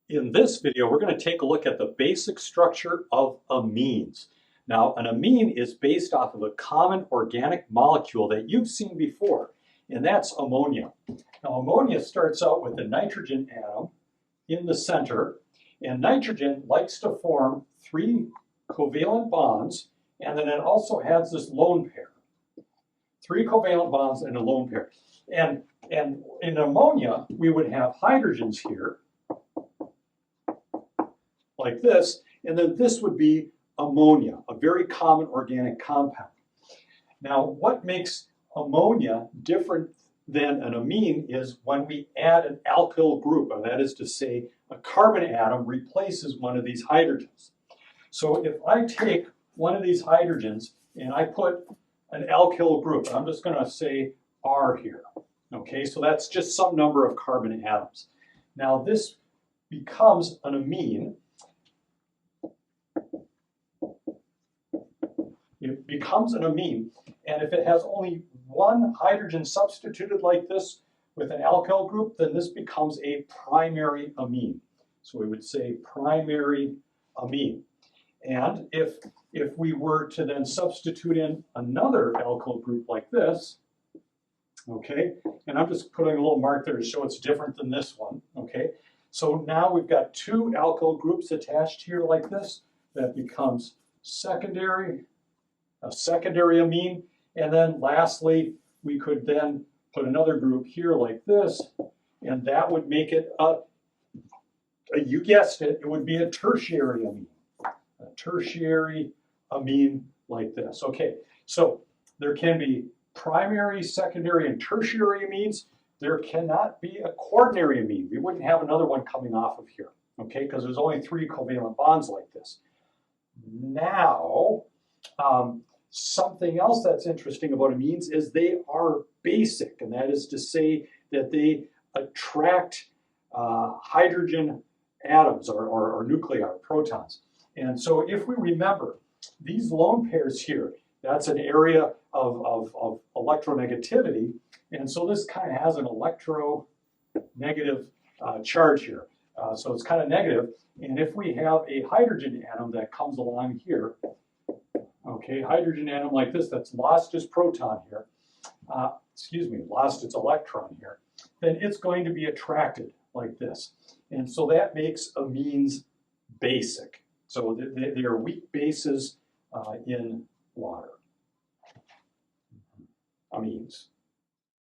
In this video, we're going to take a look at the basic structure of amines. Now, an amine is based off of a common organic molecule that you've seen before, and that's ammonia. Now, ammonia starts out with a nitrogen atom in the center, and nitrogen likes to form three covalent bonds, and then it also has this lone pair. Three covalent bonds and a lone pair. And in ammonia, we would have hydrogens here, like this, and then this would be ammonia, a very common organic compound. Now, what makes ammonia different than an amine is when we add an alkyl group, or that is to say, a carbon atom replaces one of these hydrogens. So if I take one of these hydrogens and I put an alkyl group, I'm just going to say R here. Okay, so that's just some number of carbon atoms. Now this becomes an amine. It becomes an amine, and if it has only one hydrogen substituted like this with an alkyl group, then this becomes a primary amine. So we would say primary amine. And if we were to then substitute in another alkyl group like this, okay, and I'm just putting a little mark there to show it's different than this one, okay, so now we've got two alkyl groups attached here like this. That becomes a secondary amine, and then lastly, we could then put another group here like this, and that would make it you guessed it, it would be a tertiary amine. A tertiary amine like this. Okay, so there can be primary, secondary, and tertiary amines. There cannot be a quaternary amine. We wouldn't have another one coming off of here, okay, because there's only three covalent bonds like this. Now, something else that's interesting about amines is they are basic, and that is to say that they attract hydrogen atoms or nuclei, protons. And so if we remember, these lone pairs here, that's an area of electronegativity, and so this kind of has an electronegative charge here. So it's kind of negative, and if we have a hydrogen atom that comes along here, okay, hydrogen atom like this that's lost its proton here, lost its electron here, then it's going to be attracted like this. And so that makes amines basic. So they are weak bases in water, amines.